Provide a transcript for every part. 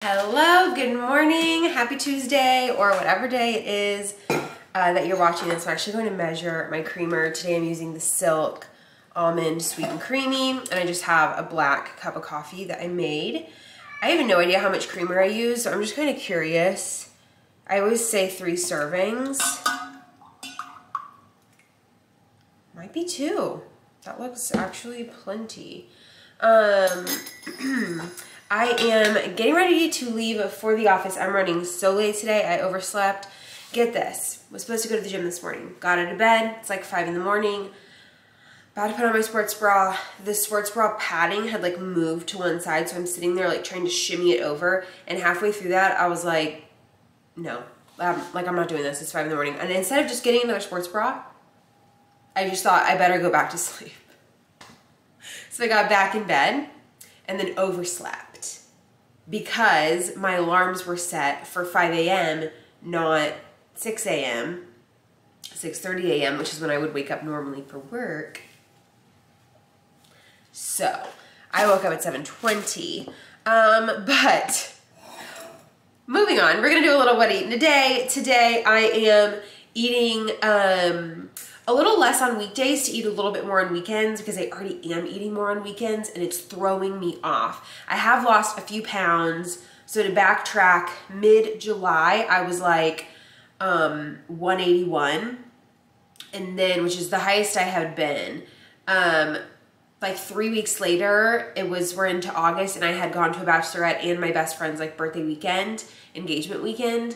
Hello, good morning, happy Tuesday, or whatever day it is that you're watching this. I'm actually going to measure my creamer. Today I'm using the Silk Almond Sweet and Creamy, and I just have a black cup of coffee that I made. I have no idea how much creamer I use, so I'm just kind of curious. I always say 3 servings. Might be 2. That looks actually plenty. I am getting ready to leave for the office. I'm running so late today. I overslept. Get this. Was supposed to go to the gym this morning. Got out of bed. It's like 5 in the morning. About to put on my sports bra. The sports bra padding had like moved to one side, so I'm sitting there like trying to shimmy it over. And halfway through that, I was like, no. I'm not doing this. It's 5 in the morning. And instead of just getting another sports bra, I just thought I better go back to sleep. So I got back in bed and then overslept because my alarms were set for 5 a.m., not 6 a.m., 6:30 a.m., which is when I would wake up normally for work. So I woke up at 7:20, but moving on, we're gonna do a little what eating today. Today I am eating a little less on weekdays to eat a little bit more on weekends because I already am eating more on weekends and it's throwing me off. I have lost a few pounds. So to backtrack, mid-July, I was like 181, and then, which is the highest I had been. Like 3 weeks later, we're into August, and I had gone to a bachelorette and my best friend's like birthday weekend, engagement weekend,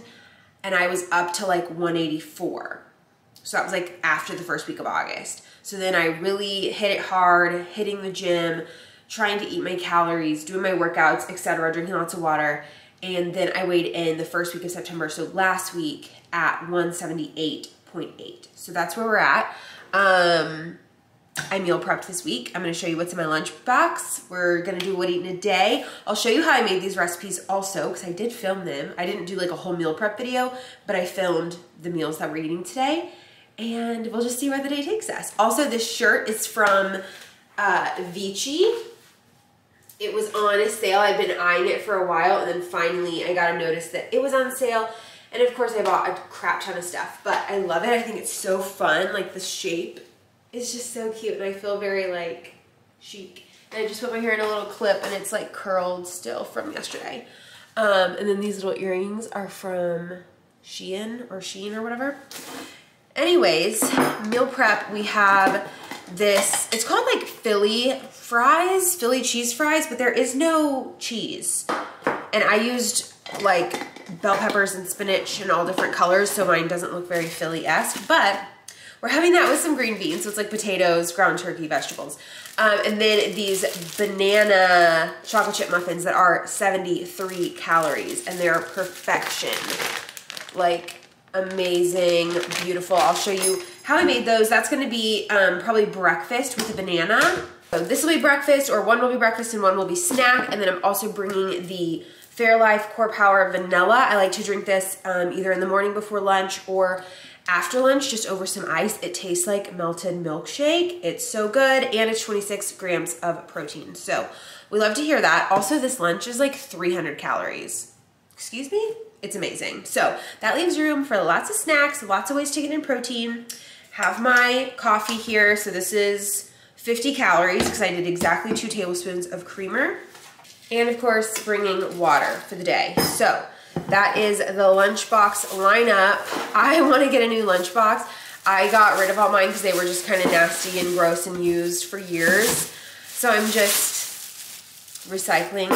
and I was up to like 184. So that was like after the first week of August. So then I really hit it hard, hitting the gym, trying to eat my calories, doing my workouts, etc., drinking lots of water. And then I weighed in the first week of September, so last week, at 178.8. So that's where we're at. I meal prepped this week. I'm gonna show you what's in my lunch box. We're gonna do what eating a day. I'll show you how I made these recipes also, because I did film them. I didn't do like a whole meal prep video, but I filmed the meals that we're eating today. And we'll just see where the day takes us. Also, this shirt is from Vichy. It was on a sale. I've been eyeing it for a while, and then finally I got a notice that it was on sale. And of course I bought a crap ton of stuff, but I love it. I think it's so fun. Like the shape is just so cute, and I feel very like chic. And I just put my hair in a little clip, and it's like curled still from yesterday. And then these little earrings are from Shein or whatever. Anyways, meal prep, we have this, it's called like Philly cheese fries, but there is no cheese. And I used like bell peppers and spinach in all different colors, so mine doesn't look very Philly-esque, but we're having that with some green beans. So it's like potatoes, ground turkey, vegetables. And then these banana chocolate chip muffins that are 73 calories, and they're perfection. Like, amazing, beautiful. I'll show you how I made those. That's gonna be probably breakfast with a banana. So this will be breakfast, or one will be breakfast and one will be snack. And then I'm also bringing the Fairlife Core Power Vanilla. I like to drink this either in the morning before lunch or after lunch, just over some ice. It tastes like melted milkshake. It's so good, and it's 26 grams of protein. So we love to hear that. Also, this lunch is like 300 calories. Excuse me? It's amazing. So that leaves room for lots of snacks, lots of ways to get in protein. Have my coffee here. So this is 50 calories because I did exactly 2 tablespoons of creamer. And of course, bringing water for the day. So that is the lunchbox lineup. I want to get a new lunchbox. I got rid of all mine because they were just kind of nasty and gross and used for years. So I'm just recycling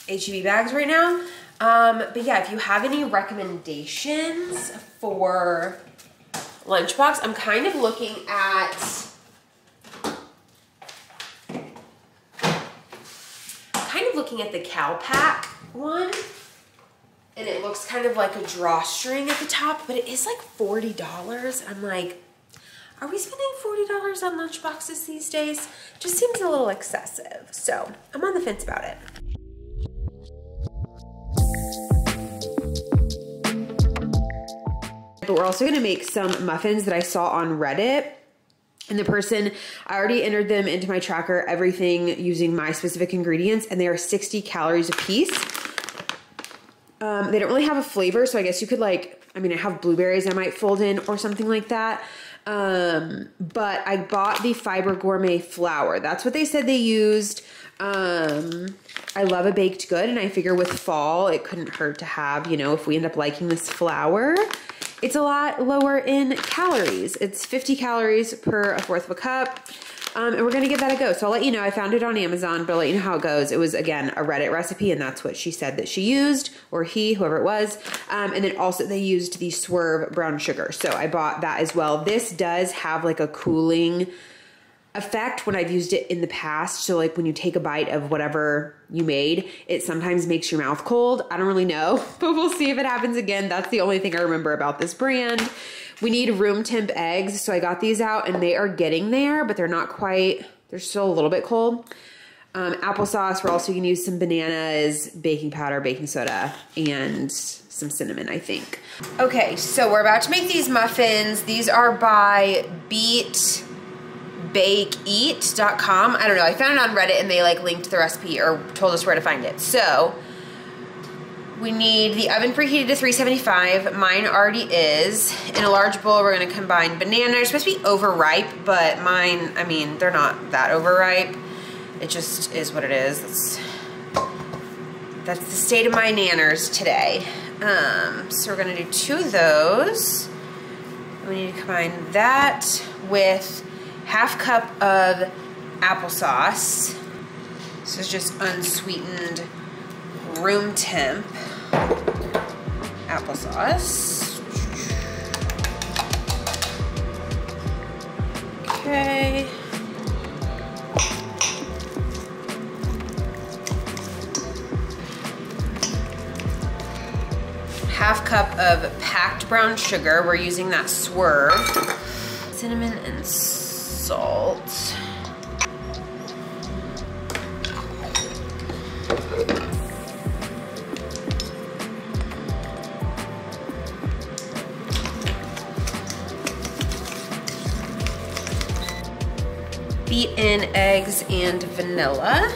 HEB bags right now. But yeah, if you have any recommendations for lunchbox, I'm kind of looking at the Calpack one, and it looks kind of like a drawstring at the top, but it is like $40. I'm like, are we spending $40 on lunchboxes these days? Just seems a little excessive. So I'm on the fence about it. But we're also gonna make some muffins that I saw on Reddit. And the person, I already entered them into my tracker, everything using my specific ingredients, and they are 60 calories a piece. They don't really have a flavor, so I guess you could like, I mean, I have blueberries I might fold in or something like that. But I bought the Fiber Gourmet flour. That's what they said they used. I love a baked good, and I figure with fall, it couldn't hurt to have, you know, if we end up liking this flour, it's a lot lower in calories. It's 50 calories per 1/4 of a cup. And we're going to give that a go. So I'll let you know. I found it on Amazon, but I'll let you know how it goes. It was, again, a Reddit recipe, and that's what she said that she used, or he, whoever it was. And then also they used the Swerve brown sugar. So I bought that as well. This does have like a cooling effect when I've used it in the past. So like when you take a bite of whatever you made, it sometimes makes your mouth cold. I don't really know, but we'll see if it happens again. That's the only thing I remember about this brand. We need room temp eggs. So I got these out and they are getting there, but they're not quite, they're still a little bit cold. Applesauce, we're also gonna use some bananas, baking powder, baking soda, and some cinnamon, I think. Okay, so we're about to make these muffins. These are by bakeeat.com. I don't know, I found it on Reddit and they like linked the recipe or told us where to find it. So we need the oven preheated to 375. Mine already is. In a large bowl, we're gonna combine banana. They're supposed to be overripe, but mine, I mean, they're not that overripe. It just is what it is. That's the state of my nanners today. So we're gonna do 2 of those. We need to combine that with 1/2 cup of applesauce. This is just unsweetened room temp applesauce. Okay. Half cup of packed brown sugar. We're using that Swerve. Cinnamon and salt. Beat in eggs and vanilla.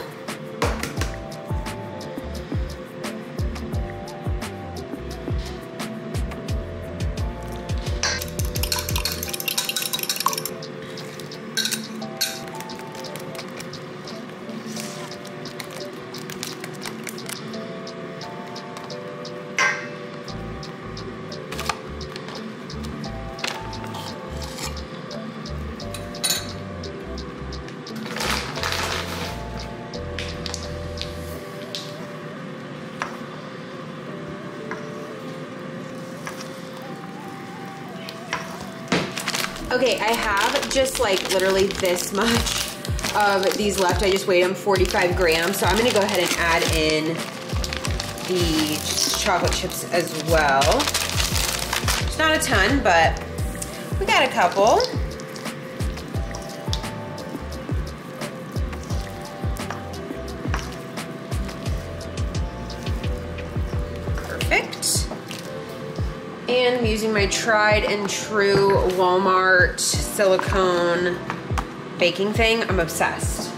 Okay, I have just like literally this much of these left. I just weighed them 45 grams. So I'm gonna go ahead and add in the chocolate chips as well. It's not a ton, but we got a couple. Perfect. And I'm using my tried and true Walmart silicone baking thing. I'm obsessed.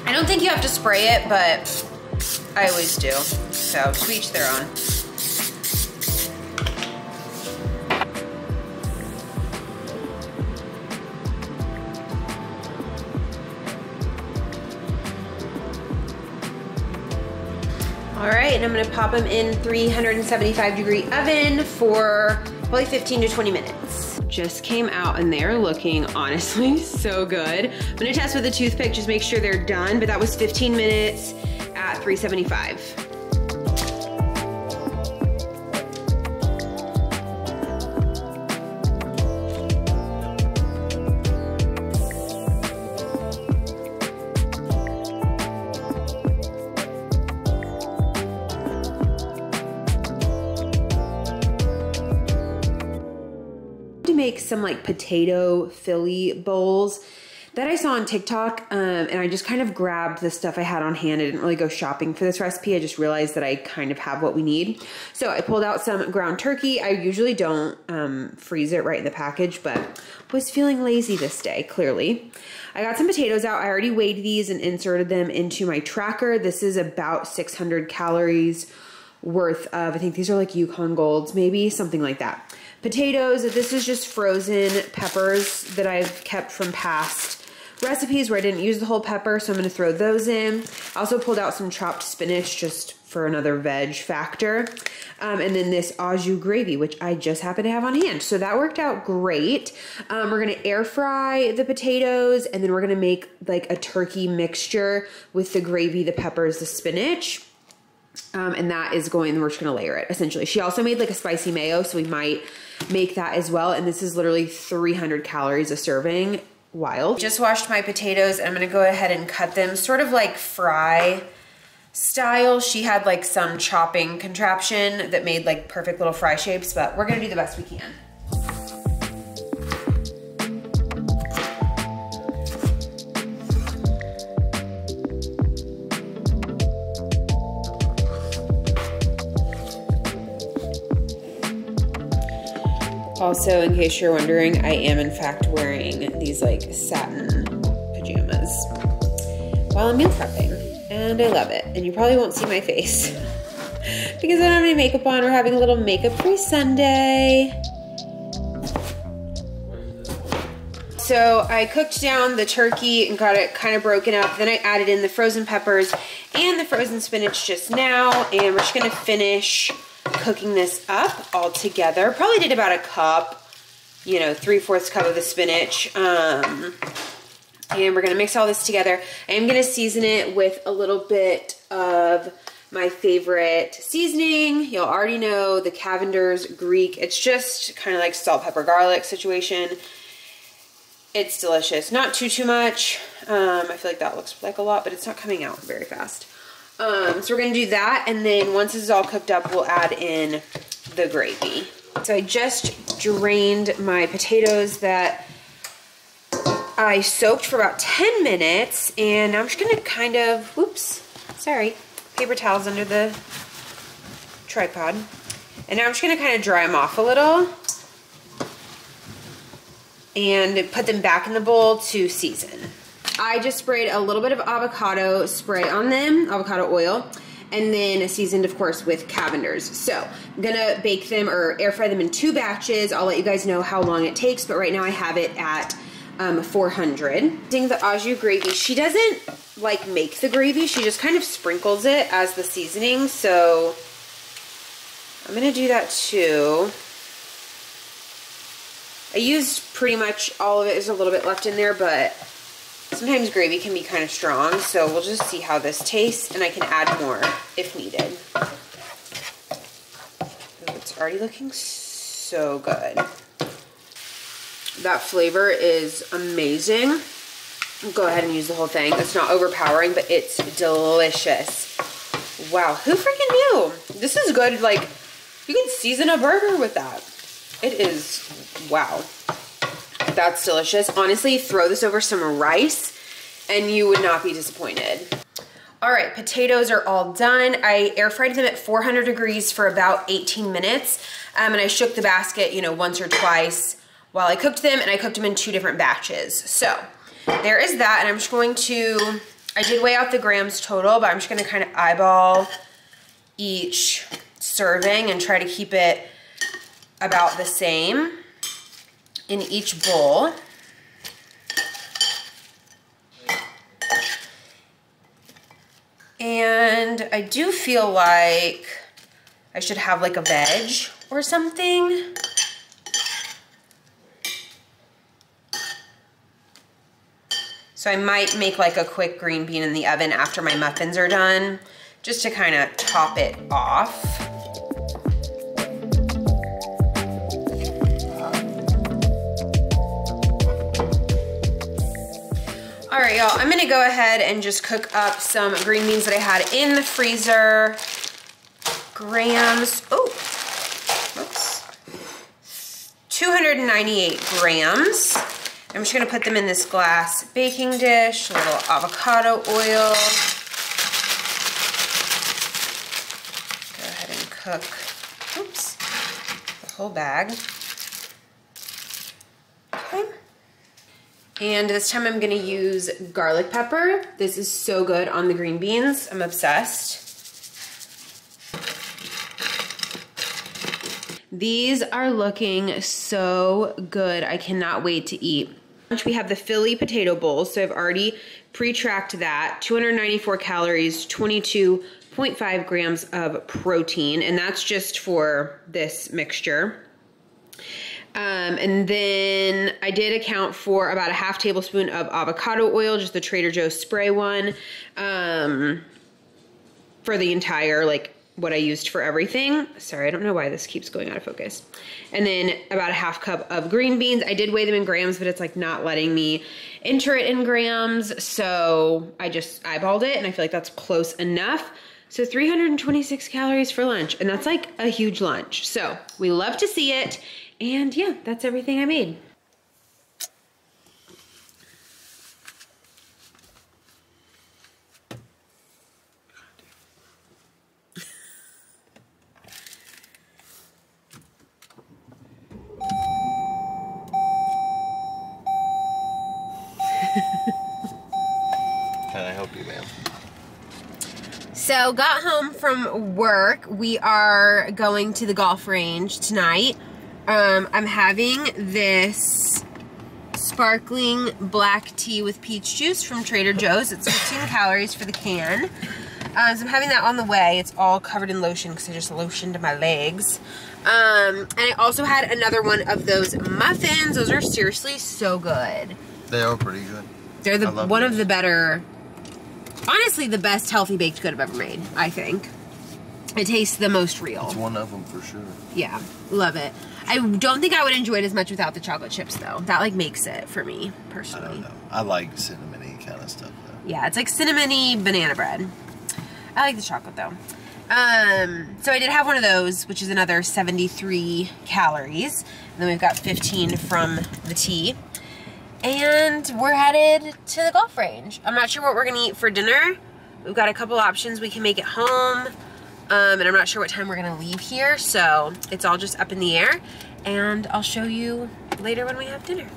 I don't think you have to spray it, but I always do. So to each their own. All right, and I'm gonna pop them in 375-degree oven for probably 15 to 20 minutes. Just came out and they're looking honestly so good. I'm gonna test with a toothpick, just make sure they're done, but that was 15 minutes at 375. Make some like potato Philly bowls. that I saw on TikTok, and I just kind of grabbed the stuff I had on hand. I didn't really go shopping for this recipe. I just realized that I kind of have what we need. So I pulled out some ground turkey. I usually don't freeze it right in the package, but was feeling lazy this day, clearly. I got some potatoes out. I already weighed these and inserted them into my tracker. This is about 600 calories worth of, I think these are like Yukon Golds, maybe, something like that. Potatoes, this is just frozen peppers that I've kept from past recipes where I didn't use the whole pepper, so I'm gonna throw those in. I also pulled out some chopped spinach just for another veg factor. And then this AuJus Gravy, which I just happen to have on hand. So that worked out great. We're gonna air fry the potatoes, and then we're gonna make like a turkey mixture with the gravy, the peppers, the spinach. And that is we're just gonna layer it, essentially. She also made like a spicy mayo, so we might make that as well. And this is literally 300 calories a serving. Wild. Just washed my potatoes, and I'm gonna go ahead and cut them sort of like fry style. She had like some chopping contraption that made like perfect little fry shapes, but we're gonna do the best we can. Also, in case you're wondering, I am in fact wearing these like satin pajamas while I'm meal prepping, and I love it. And you probably won't see my face because I don't have any makeup on. We're having a little makeup-free Sunday. So I cooked down the turkey and got it kind of broken up. Then I added in the frozen peppers and the frozen spinach just now, and we're just gonna finish cooking this up all together. Probably did about a cup, you know, 3/4 cup of the spinach. And we're gonna mix all this together. I am gonna season it with a little bit of my favorite seasoning. You'll already know the Cavender's Greek. It's just kind of like salt, pepper, garlic situation. It's delicious. Not too much. I feel like that looks like a lot, but it's not coming out very fast. So we're gonna do that, and then once this is all cooked up, we'll add in the gravy. So I just drained my potatoes that I soaked for about 10 minutes, and now I'm just gonna kind of, oops, sorry, paper towels under the tripod. And now I'm just gonna kind of dry them off a little and put them back in the bowl to season. I just sprayed a little bit of avocado spray on them, avocado oil, and then seasoned, of course, with Cavender's. So I'm gonna bake them or air fry them in 2 batches. I'll let you guys know how long it takes, but right now I have it at 400. Using the AuJus Gravy, she doesn't like make the gravy, she just kind of sprinkles it as the seasoning, so I'm gonna do that too. I used pretty much all of it. There's a little bit left in there, but sometimes gravy can be kind of strong, so we'll just see how this tastes, and I can add more if needed. Ooh, it's already looking so good. That flavor is amazing. Go ahead and use the whole thing. It's not overpowering, but it's delicious. Wow, who freaking knew? This is good. Like, you can season a burger with that. It is, wow. That's delicious. Honestly, throw this over some rice and you would not be disappointed. All right, potatoes are all done. I air fried them at 400 degrees for about 18 minutes. And I shook the basket, you know, once or twice while I cooked them, and I cooked them in 2 different batches. So there is that, and I'm just going to, I did weigh out the grams total, but I'm just gonna kind of eyeball each serving and try to keep it about the same in each bowl. And I do feel like I should have like a veg or something. So I might make like a quick green bean in the oven after my muffins are done, just to kind of top it off. All right, y'all, I'm gonna go ahead and just cook up some green beans that I had in the freezer. Grams, oh, oops. 298 grams. I'm just gonna put them in this glass baking dish, a little avocado oil. Go ahead and cook, oops, the whole bag. Okay. And this time I'm gonna use garlic pepper. This is so good on the green beans. I'm obsessed. These are looking so good. I cannot wait to eat. We have the Philly potato bowl, so I've already pre-tracked that. 294 calories, 22.5 grams of protein, and that's just for this mixture. And then I did account for about a half tablespoon of avocado oil, just the Trader Joe's spray one, for the entire, like, what I used for everything. Sorry, I don't know why this keeps going out of focus. And then about a half cup of green beans. I did weigh them in grams, but it's like not letting me enter it in grams. So I just eyeballed it and I feel like that's close enough. So 326 calories for lunch, and that's like a huge lunch. So we love to see it. And yeah, that's everything I made. Can I help you, ma'am? So got home from work. We are going to the golf range tonight. I'm having this sparkling black tea with peach juice from Trader Joe's. It's 15 calories for the can. So I'm having that on the way. It's all covered in lotion because I just lotioned my legs. And I also had another one of those muffins. Those are seriously so good. They are pretty good. They're one of the better, honestly, the best healthy baked good I've ever made, I think. It tastes the most real. It's one of them for sure. Yeah, love it. I don't think I would enjoy it as much without the chocolate chips, though. That, like, makes it for me, personally. I don't know. I like cinnamony kind of stuff, though. Yeah, it's like cinnamony banana bread. I like the chocolate, though. So I did have one of those, which is another 73 calories. And then we've got 15 from the tea. And we're headed to the golf range. I'm not sure what we're gonna eat for dinner. We've got a couple options we can make at home. And I'm not sure what time we're gonna leave here, so it's all just up in the air. And I'll show you later when we have dinner.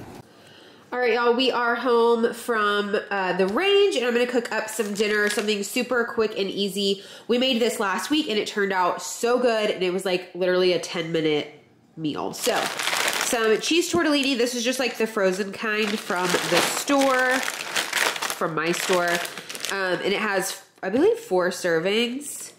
All right, y'all, we are home from the range, and I'm gonna cook up some dinner, something super quick and easy. We made this last week, and it turned out so good, and it was like literally a 10-minute meal. So, some cheese tortellini. This is just like the frozen kind from the store, from my store. And it has, I believe, 4 servings.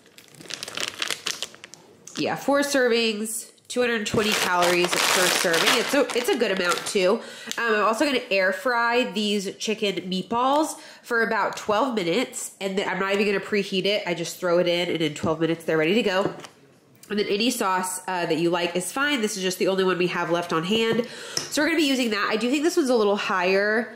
Yeah, 4 servings, 220 calories per serving. It's a good amount too. I'm also gonna air fry these chicken meatballs for about 12 minutes, and then I'm not even gonna preheat it. I just throw it in, and in 12 minutes they're ready to go. And then any sauce that you like is fine. This is just the only one we have left on hand. So we're gonna be using that. I do think this one's a little higher,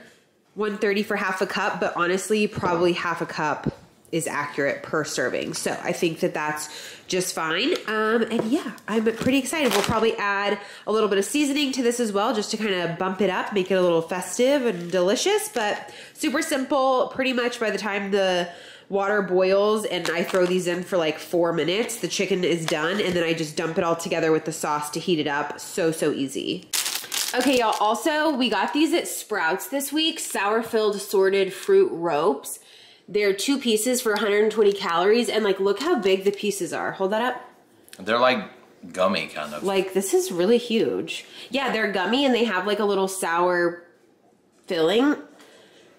130 for half a cup, but honestly, probably half a cup is accurate per serving. So I think that that's just fine. And yeah, I'm pretty excited. We'll probably add a little bit of seasoning to this as well, just to kind of bump it up, make it a little festive and delicious, but super simple. Pretty much by the time the water boils and I throw these in for like 4 minutes, the chicken is done, and then I just dump it all together with the sauce to heat it up. So easy. Okay, y'all, also, we got these at Sprouts this week, sour-filled assorted fruit ropes. They're 2 pieces for 120 calories, and like, look how big the pieces are. Hold that up. They're like gummy, kind of. Like, this is really huge. Yeah, they're gummy, and they have like a little sour filling,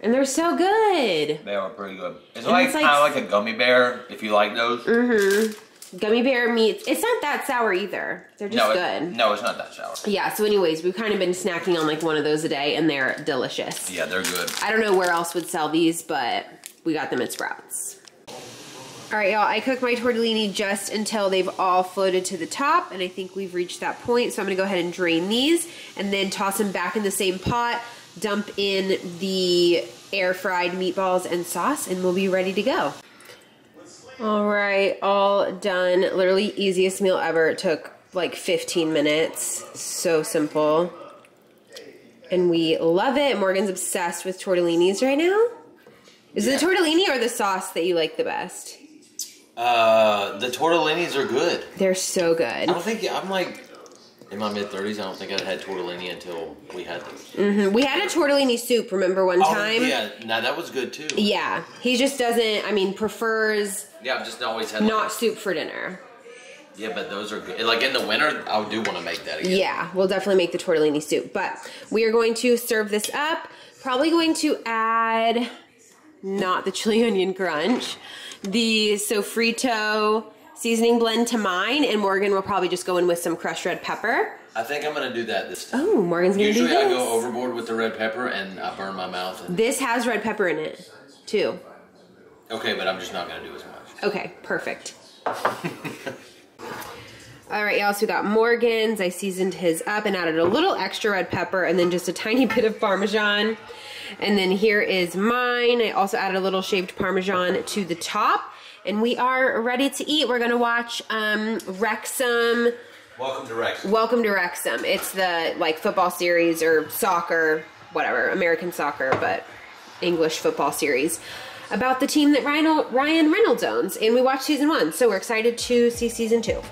and they're so good. They are pretty good. It's like kind of like a gummy bear, if you like those. Mm-hmm. Gummy bear meats. It's not that sour either. They're just good. No, it's not that sour. Yeah, so anyways, we've kind of been snacking on like one of those a day, and they're delicious. Yeah, they're good. I don't know where else would sell these, but we got them at Sprouts. All right, y'all, I cooked my tortellini just until they've all floated to the top, and I think we've reached that point, so I'm gonna go ahead and drain these and then toss them back in the same pot, dump in the air-fried meatballs and sauce, and we'll be ready to go. All right, all done. Literally easiest meal ever. It took like 15 minutes. So simple. And we love it. Morgan's obsessed with tortellinis right now. Is it the tortellini or the sauce that you like the best? The tortellinis are good. They're so good. I don't think, I'm like, in my mid-30s, I don't think I'd had tortellini until we had those. We had a tortellini soup, remember, one time? Yeah, now that was good too. Yeah, he just doesn't, I mean, prefers... Yeah, I've just always had... Not soup for dinner. Yeah, but those are good. Like in the winter, I do want to make that again. Yeah, we'll definitely make the tortellini soup. But we are going to serve this up. Probably going to add, not the chili onion crunch, the sofrito seasoning blend to mine, and Morgan will probably just go in with some crushed red pepper. I think I'm going to do that this time. Oh, Morgan's going to do this. Usually I go overboard with the red pepper and I burn my mouth. This has red pepper in it, too. Okay, but I'm just not going to do as much. Okay, perfect. All right, y'all, so we got Morgan's. I seasoned his up and added a little extra red pepper and then just a tiny bit of Parmesan. And then here is mine. I also added a little shaved Parmesan to the top. And we are ready to eat. We're gonna watch Wrexham. Welcome to Wrexham. Welcome to Wrexham. It's the like football series or soccer, whatever, American soccer, but English football series about the team that Ryan Reynolds owns. And we watched season 1, so we're excited to see season 2.